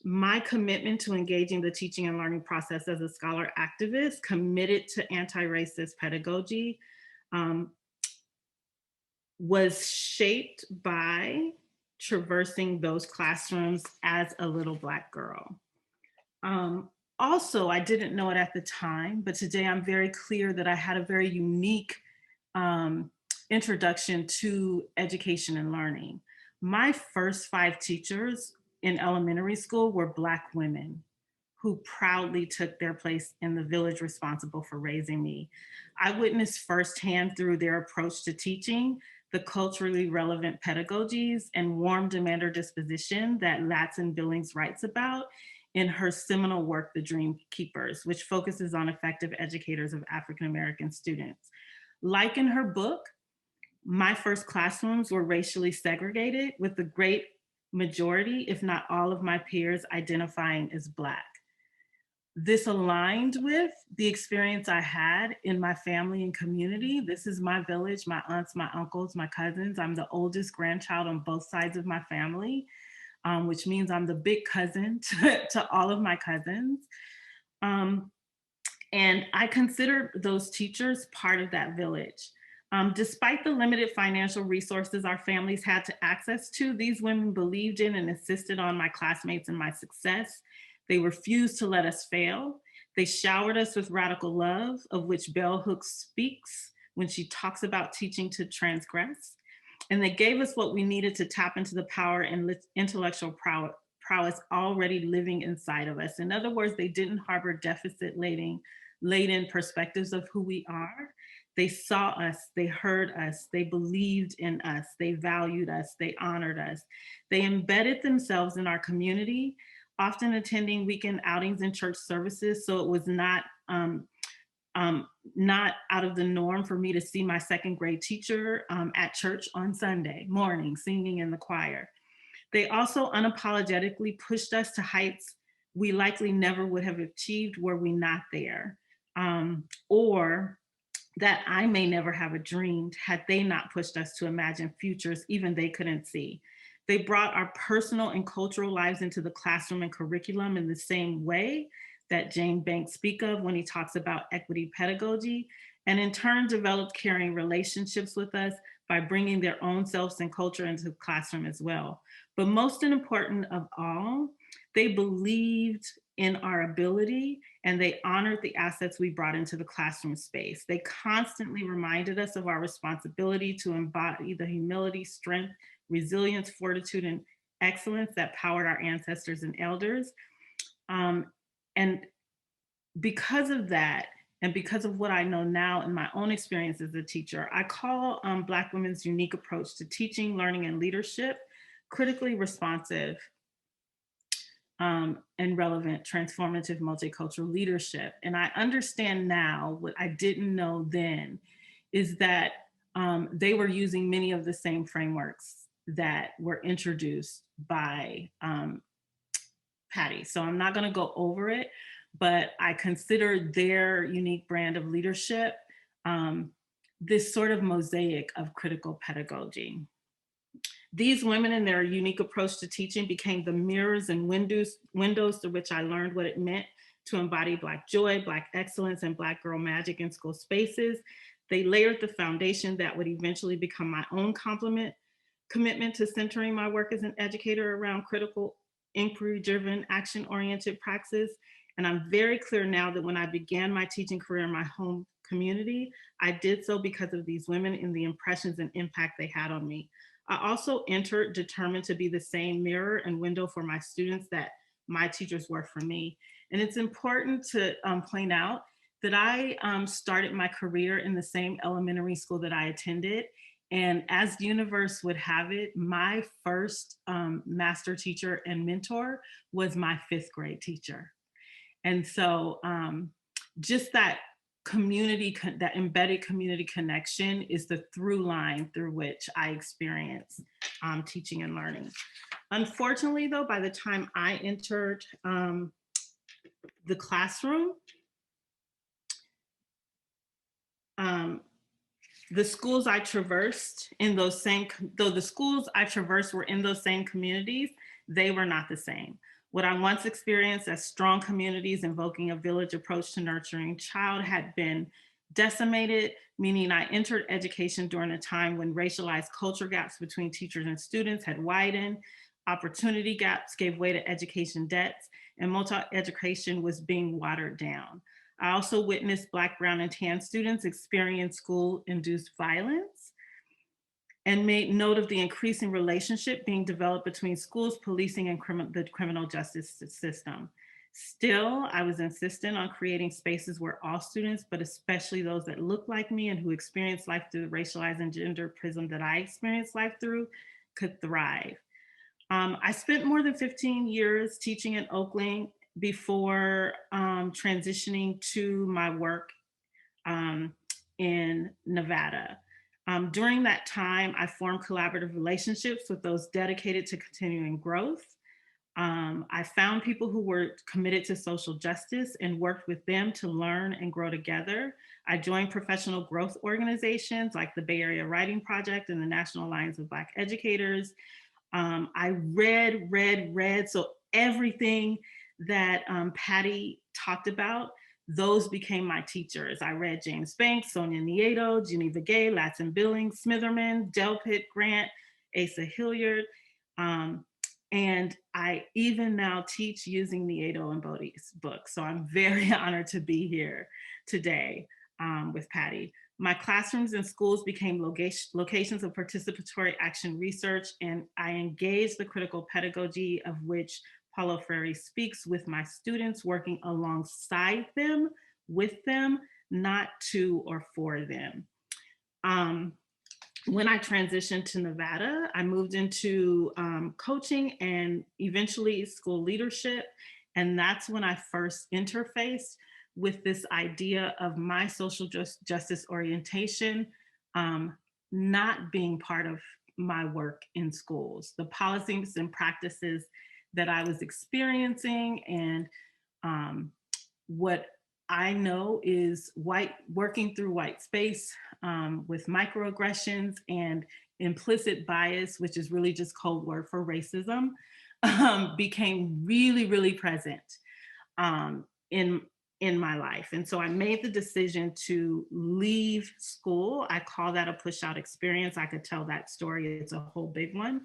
S5: my commitment to engaging the teaching and learning process as a scholar activist committed to anti-racist pedagogy was shaped by traversing those classrooms as a little Black girl. Also, I didn't know it at the time, but today I'm very clear that I had a very unique introduction to education and learning. My first 5 teachers in elementary school were Black women who proudly took their place in the village responsible for raising me. I witnessed firsthand through their approach to teaching the culturally relevant pedagogies and warm demander disposition that Latson Billings writes about in her seminal work, The Dream Keepers, which focuses on effective educators of African-American students. Like in her book, my first classrooms were racially segregated, with the great majority, if not all of my peers, identifying as Black. This aligned with the experience I had in my family and community. This is my village, my aunts, my uncles, my cousins. I'm the oldest grandchild on both sides of my family, which means I'm the big cousin to all of my cousins. And I consider those teachers part of that village. Despite the limited financial resources our families had to access to, these women believed in and insisted on my classmates and my success. They refused to let us fail. They showered us with radical love, of which Bell Hooks speaks when she talks about teaching to transgress. And they gave us what we needed to tap into the power and intellectual prowess already living inside of us. In other words, they didn't harbor deficit-laden perspectives of who we are. They saw us, they heard us, they believed in us, they valued us, they honored us. They embedded themselves in our community, often attending weekend outings and church services. So it was not out of the norm for me to see my second grade teacher at church on Sunday morning, singing in the choir. They also unapologetically pushed us to heights we likely never would have achieved were we not there, or that I may never have dreamed had they not pushed us to imagine futures even they couldn't see. They brought our personal and cultural lives into the classroom and curriculum in the same way that Jane Banks speaks of when he talks about equity pedagogy, and in turn developed caring relationships with us by bringing their own selves and culture into the classroom as well. But most important of all, they believed in our ability and they honored the assets we brought into the classroom space. They constantly reminded us of our responsibility to embody the humility, strength, resilience, fortitude, and excellence that powered our ancestors and elders. And because of that, and because of what I know now in my own experience as a teacher, I call Black women's unique approach to teaching, learning, and leadership critically responsive and relevant, transformative, multicultural leadership. And I understand now what I didn't know then is that they were using many of the same frameworks that were introduced by Patty. So I'm not going to go over it, but I consider their unique brand of leadership this sort of mosaic of critical pedagogy. These women and their unique approach to teaching became the mirrors and windows through which I learned what it meant to embody Black joy, Black excellence, and Black girl magic in school spaces. They layered the foundation that would eventually become my own commitment to centering my work as an educator around critical, inquiry-driven, action-oriented praxis. And I'm very clear now that when I began my teaching career in my home community, I did so because of these women and the impressions and impact they had on me. I also entered determined to be the same mirror and window for my students that my teachers were for me. And it's important to point out that I started my career in the same elementary school that I attended. And as the universe would have it, my first master teacher and mentor was my 5th grade teacher. And so just that community, that embedded community connection is the through line through which I experience teaching and learning. Unfortunately though, by the time I entered the classroom, the schools I traversed in those same, though the schools I traversed were in those same communities, they were not the same. What I once experienced as strong communities invoking a village approach to nurturing child had been decimated, meaning I entered education during a time when racialized culture gaps between teachers and students had widened, opportunity gaps gave way to education debts, and multi-education was being watered down. I also witnessed Black, brown, and tan students experience school-induced violence and made note of the increasing relationship being developed between schools, policing, and the criminal justice system. Still, I was insistent on creating spaces where all students, but especially those that look like me and who experience life through the racialized and gender prism that I experienced life through, could thrive. I spent more than 15 years teaching in Oakland before transitioning to my work in Nevada. During that time, I formed collaborative relationships with those dedicated to continuing growth. I found people who were committed to social justice and worked with them to learn and grow together. I joined professional growth organizations like the Bay Area Writing Project and the National Alliance of Black Educators. I read. So everything that Patty talked about, those became my teachers. I read James Banks, Sonia Nieto, Geneva Gay, Latson Billings, Smitherman, Delpit, Grant, Asa Hilliard. And I even now teach using Nieto and Bode's book. So I'm very honored to be here today with Patty. My classrooms and schools became locations of participatory action research, and I engaged the critical pedagogy of which Paulo Freire speaks with my students, working alongside them, with them, not to or for them. When I transitioned to Nevada, I moved into coaching and eventually school leadership. And that's when I first interfaced with this idea of my social justice orientation not being part of my work in schools. The policies and practices that I was experiencing and what I know is working through white space with microaggressions and implicit bias, which is really just code word for racism, became really, really present in my life. And so I made the decision to leave school. I call that a push out experience. I could tell that story. It's a whole big one.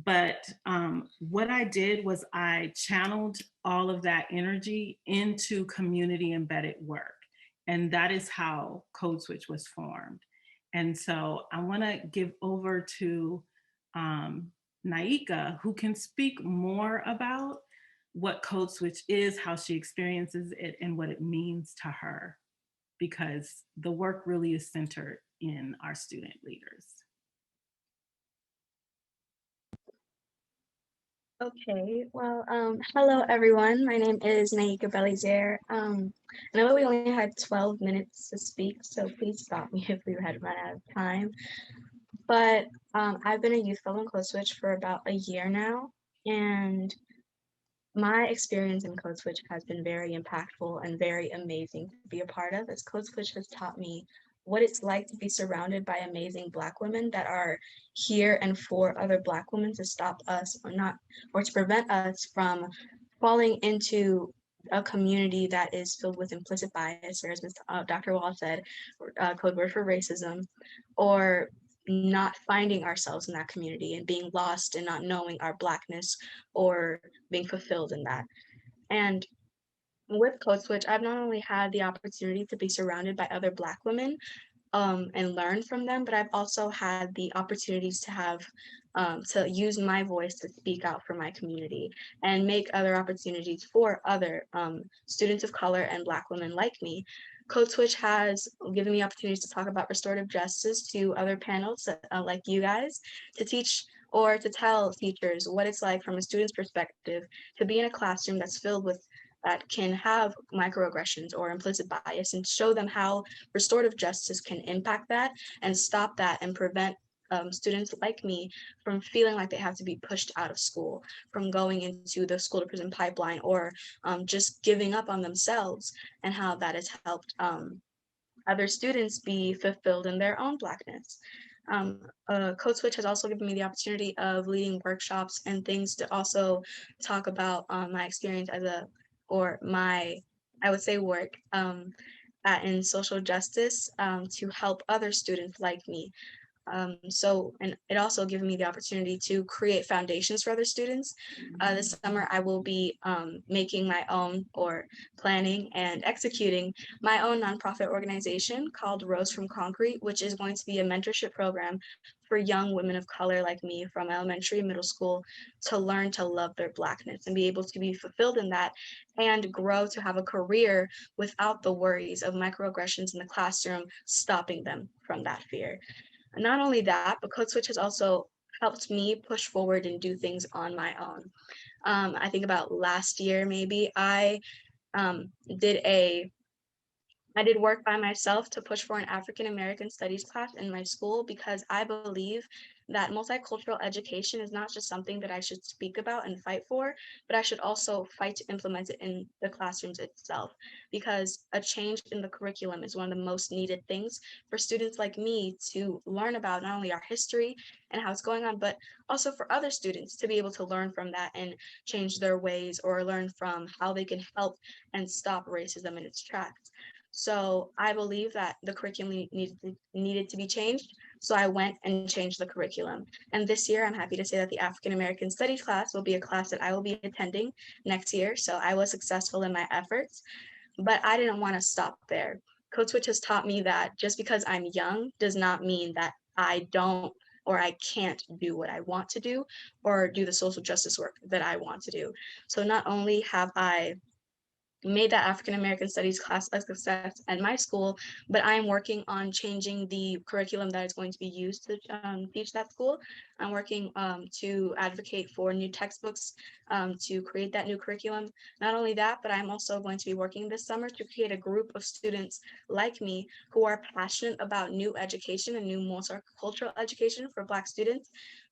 S5: But what I did was I channeled all of that energy into community embedded work. And that is how Code Switch was formed. And so I want to give over to Naika, who can speak more about what Code Switch is, how she experiences it, and what it means to her, because the work really is centered in our student leaders.
S6: Okay, well, hello everyone. My name is Naika Belizaire. I know that we only had 12 minutes to speak, so please stop me if we had run out of time. But I've been a youth fellow in Code Switch for about a year now, and my experience in Code Switch has been very impactful and very amazing to be a part of, as Code Switch has taught me what it's like to be surrounded by amazing Black women that are here and for other Black women to stop us or to prevent us from falling into a community that is filled with implicit bias, or as Dr. Wall said, code word for racism, or not finding ourselves in that community and being lost and not knowing our Blackness or being fulfilled in that. And with Code Switch, I've not only had the opportunity to be surrounded by other Black women and learn from them, but I've also had the opportunities to have to use my voice to speak out for my community and make other opportunities for other students of color and Black women like me. Code Switch has given me opportunities to talk about restorative justice to other panels like you guys, to teach or to tell teachers what it's like from a student's perspective to be in a classroom that's filled with that can have microaggressions or implicit bias, and show them how restorative justice can impact that and stop that and prevent students like me from feeling like they have to be pushed out of school, from going into the school to prison pipeline, or just giving up on themselves, and how that has helped other students be fulfilled in their own Blackness. Code Switch has also given me the opportunity of leading workshops and things to also talk about my experience as I would say work in social justice to help other students like me. And it also given me the opportunity to create foundations for other students. This summer, I will be making my own, or planning and executing my own nonprofit organization called Rose from Concrete, which is going to be a mentorship program for young women of color like me from elementary and middle school to learn to love their Blackness and be able to be fulfilled in that and grow to have a career without the worries of microaggressions in the classroom stopping them from that fear. And not only that, but Code Switch has also helped me push forward and do things on my own. I think about last year, maybe I did work by myself to push for an African American studies class in my school, because I believe that multicultural education is not just something that I should speak about and fight for, but I should also fight to implement it in the classrooms itself, because a change in the curriculum is one of the most needed things for students like me to learn about not only our history and how it's going on, but also for other students to be able to learn from that and change their ways, or learn from how they can help and stop racism in its tracks. So I believe that the curriculum needed to be changed. So I went and changed the curriculum. And this year, I'm happy to say that the African American Studies class will be a class that I will be attending next year. So I was successful in my efforts, but I didn't want to stop there. Code Switch has taught me that just because I'm young does not mean that I don't or I can't do what I want to do or do the social justice work that I want to do. So not only have I made that African American Studies class a success at my school, but I'm working on changing the curriculum that is going to be used to teach that school. I'm working to advocate for new textbooks to create that new curriculum. Not only that, but I'm also going to be working this summer to create a group of students like me who are passionate about new education and new multicultural education for Black students,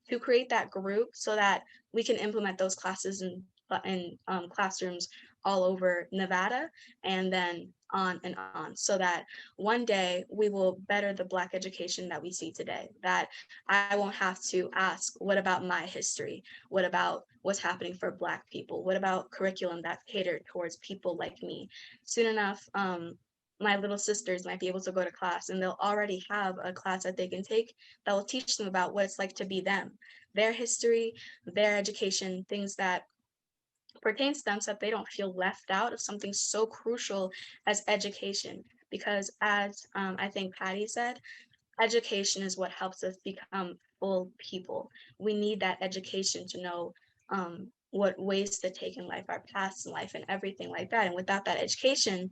S6: to create that group so that we can implement those classes in classrooms all over Nevada, and then on and on, so that one day we will better the Black education that we see today, that I won't have to ask, what about my history? What about what's happening for Black people? What about curriculum that's catered towards people like me? Soon enough, my little sisters might be able to go to class and they'll already have a class that they can take that will teach them about what it's like to be them, their history, their education, things that pertains to them, so that they don't feel left out of something so crucial as education. Because as I think Patty said, education is what helps us become full people. We need that education to know what ways to take in life, our paths in life and everything like that. And without that education,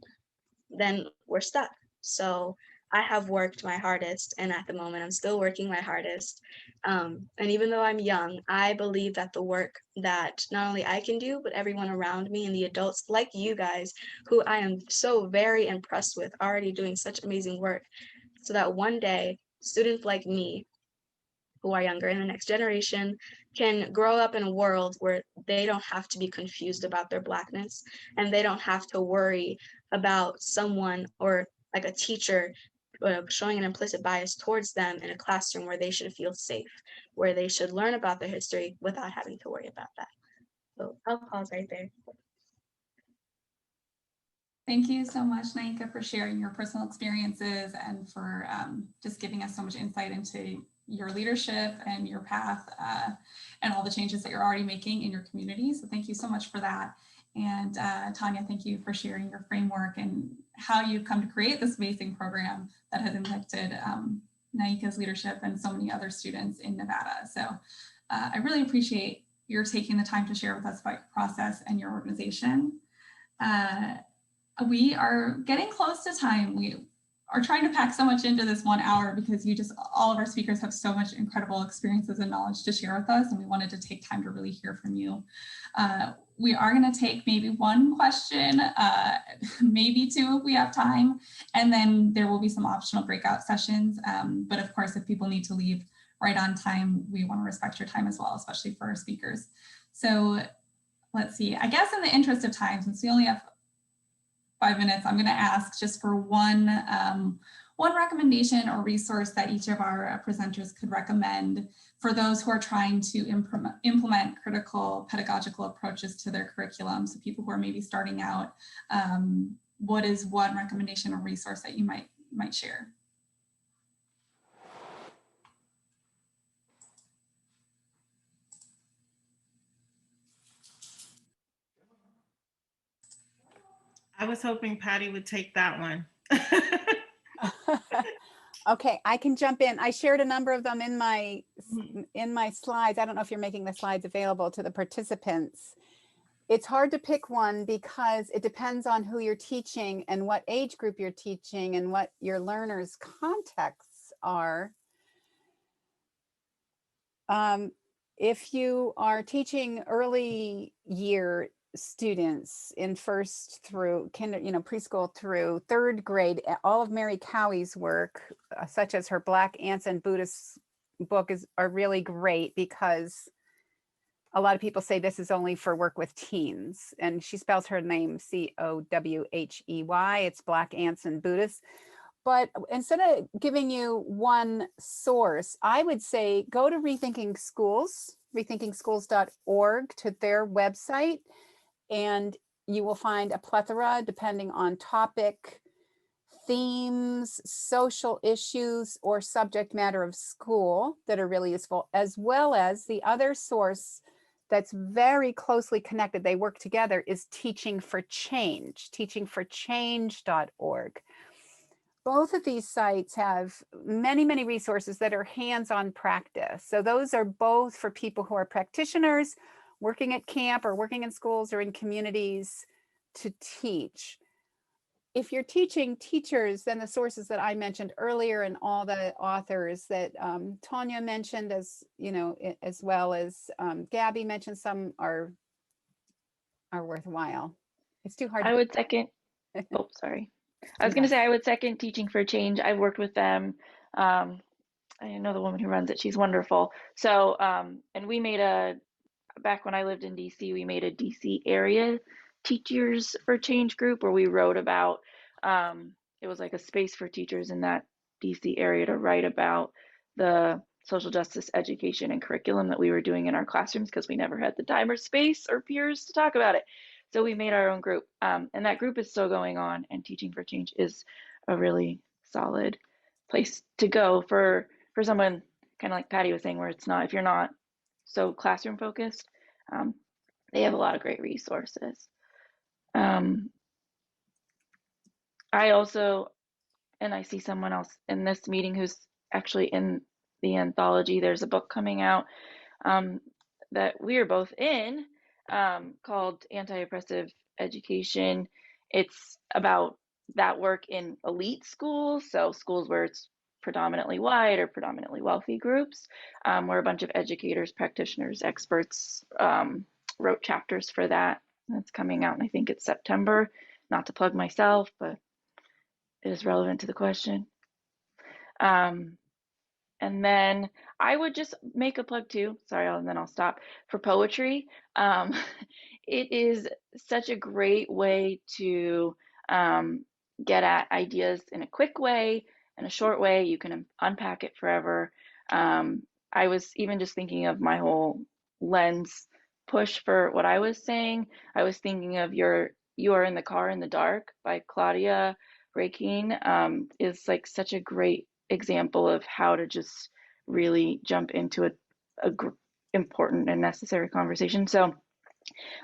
S6: then we're stuck. So I have worked my hardest, and at the moment I'm still working my hardest. And even though I'm young, I believe that the work that not only I can do, but everyone around me and the adults like you guys, who I am so very impressed with, already doing such amazing work, so that one day students like me who are younger in the next generation can grow up in a world where they don't have to be confused about their Blackness, and they don't have to worry about someone or like a teacher showing an implicit bias towards them in a classroom where they should feel safe, where they should learn about their history without having to worry about that. So I'll pause right there.
S2: Thank you so much, Naika, for sharing your personal experiences and for just giving us so much insight into your leadership and your path and all the changes that you're already making in your community. So thank you so much for that. And Tonya, thank you for sharing your framework and how you've come to create this amazing program that has impacted Naika's leadership and so many other students in Nevada. So I really appreciate your taking the time to share with us about your process and your organization. We are getting close to time. We are trying to pack so much into this 1 hour because all of our speakers have so much incredible experiences and knowledge to share with us, and we wanted to take time to really hear from you. We are going to take maybe one question, maybe two if we have time, and then there will be some optional breakout sessions. But of course, if people need to leave right on time, we want to respect your time as well, especially for our speakers. So let's see, I guess in the interest of time, since we only have 5 minutes, I'm going to ask just for one recommendation or resource that each of our presenters could recommend for those who are trying to implement critical pedagogical approaches to their curriculum. So people who are maybe starting out, what is one recommendation or resource that you might share?
S5: I was hoping Patty would take that one.
S3: Okay, I can jump in. I shared a number of them in my slides. I don't know if you're making the slides available to the participants. It's hard to pick one because it depends on who you're teaching and what age group you're teaching and what your learners' contexts are. If you are teaching early year students in first through preschool through third grade, all of Mary Cowie's work, such as her Black Ants and Buddhists book, are really great because a lot of people say this is only for work with teens, and she spells her name Cowhey. It's Black Ants and Buddhists. But instead of giving you one source, I would say go to Rethinking Schools, rethinkingschools.org, to their website, and you will find a plethora, depending on topic, themes, social issues, or subject matter of school, that are really useful, as well as the other source that's very closely connected, they work together, is Teaching for Change, teachingforchange.org. both of these sites have many, many resources that are hands-on practice. So those are both for people who are practitioners, working at camp or working in schools or in communities to teach. If you're teaching teachers, then the sources that I mentioned earlier and all the authors that Tonya mentioned, as you know, as well as Gabby mentioned, some are worthwhile. It's too hard.
S4: I would second. Oh, sorry. I was going to say I would second Teaching for Change. I've worked with them. I know the woman who runs it. She's wonderful. So, and we made back when I lived in DC, we made a DC area Teachers for Change group where we wrote about, it was like a space for teachers in that DC area to write about the social justice education and curriculum that we were doing in our classrooms because we never had the time or space or peers to talk about it. So we made our own group, and that group is still going on, and Teaching for Change is a really solid place to go for someone kind of like Patty was saying, where it's not, if you're not so classroom focused, they have a lot of great resources. I also, and I see someone else in this meeting who's actually in the anthology, there's a book coming out that we are both in, called Anti-Oppressive Education. It's about that work in elite schools, so schools where it's predominantly white or predominantly wealthy groups, where a bunch of educators, practitioners, experts wrote chapters for that. That's coming out, and I think it's September. Not to plug myself, but it is relevant to the question. And then I would just make a plug too, sorry, and then I'll stop, for poetry. It is such a great way to get at ideas in a quick way, in a short way. You can unpack it forever. I was even just thinking of my whole lens push for what I was saying. I was thinking of You Are in the Car in the Dark by Claudia Raikine, is like such a great example of how to just really jump into a important and necessary conversation. So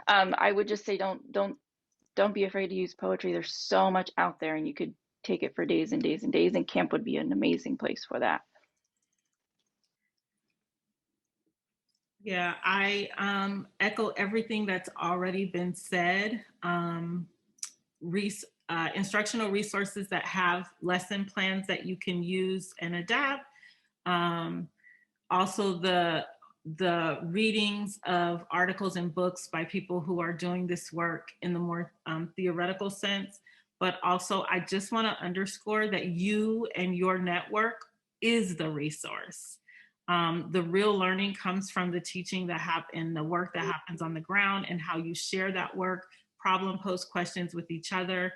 S4: I would just say don't be afraid to use poetry. There's so much out there, and you could take it for days and days and days, and camp would be an amazing place for that.
S5: Yeah, I echo everything that's already been said. Instructional resources that have lesson plans that you can use and adapt. Also the readings of articles and books by people who are doing this work in the more theoretical sense. But also, I just want to underscore that you and your network is the resource. The real learning comes from the teaching that happens, the work that happens on the ground, and how you share that work, problem pose questions with each other,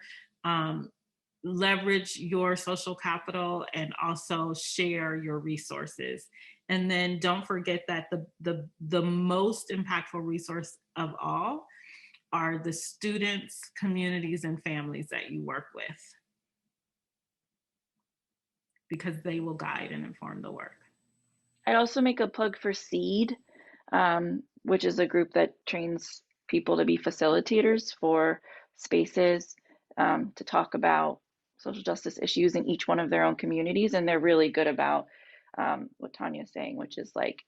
S5: leverage your social capital, and also share your resources. And then don't forget that the most impactful resource of all are the students, communities, and families that you work with, because they will guide and inform the work.
S4: I'd also make a plug for SEED, which is a group that trains people to be facilitators for spaces to talk about social justice issues in each one of their own communities. And they're really good about what Tonya's saying, which is like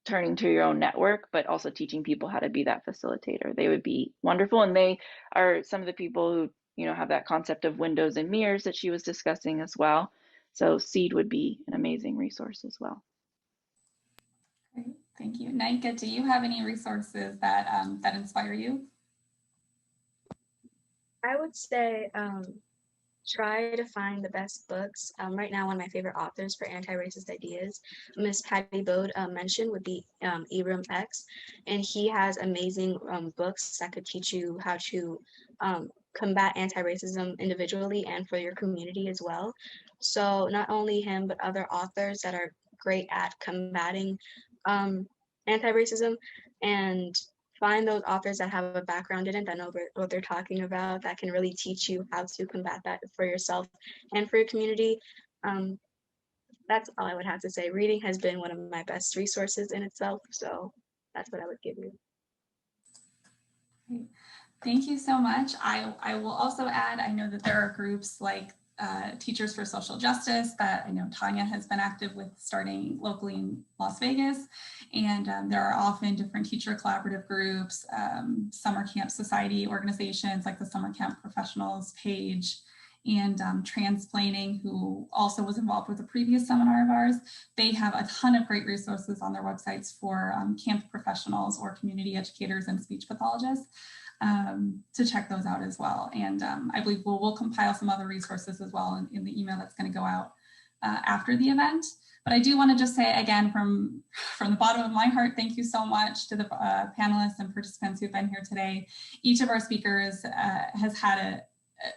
S4: turning to your own network, but also teaching people how to be that facilitator. They would be wonderful. And they are some of the people who, you know, have that concept of windows and mirrors that she was discussing as well. So SEED would be an amazing resource as well.
S2: Great, thank you. Nika, do you have any resources that that inspire you?
S6: I would say try to find the best books. Right now, one of my favorite authors for anti-racist ideas, Miss Patty Bode, mentioned would be Ibram X, and he has amazing books that could teach you how to combat anti-racism individually and for your community as well. So not only him, but other authors that are great at combating anti-racism, and find those authors that have a background in it, that know what they're talking about, that can really teach you how to combat that for yourself and for your community. That's all I would have to say. Reading has been one of my best resources in itself, so that's what I would give you.
S2: Great. Thank you so much. I will also add, I know that there are groups like Teachers for Social Justice that I know Tonya has been active with, starting locally in Las Vegas. And there are often different teacher collaborative groups, summer camp society organizations like the Summer Camp Professionals page, and Transplaining, who also was involved with a previous seminar of ours. They have a ton of great resources on their websites for camp professionals or community educators and speech pathologists. To check those out as well. And I believe we'll compile some other resources as well in the email that's going to go out after the event. But I do want to just say again, from the bottom of my heart, thank you so much to the panelists and participants who've been here today. Each of our speakers has had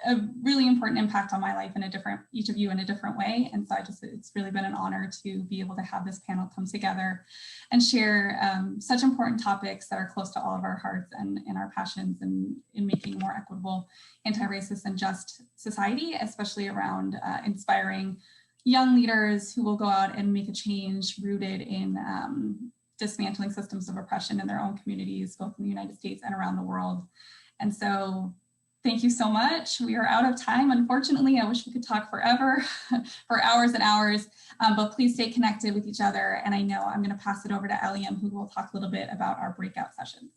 S2: a really important impact on my life in each of you in a different way. And so it's really been an honor to be able to have this panel come together and share such important topics that are close to all of our hearts and our passions in making a more equitable, anti-racist and just society, especially around inspiring young leaders who will go out and make a change rooted in dismantling systems of oppression in their own communities, both in the United States and around the world. And so thank you so much. We are out of time, unfortunately. I wish we could talk forever, for hours and hours, but please stay connected with each other. And I know I'm going to pass it over to Eliam, who will talk a little bit about our breakout sessions.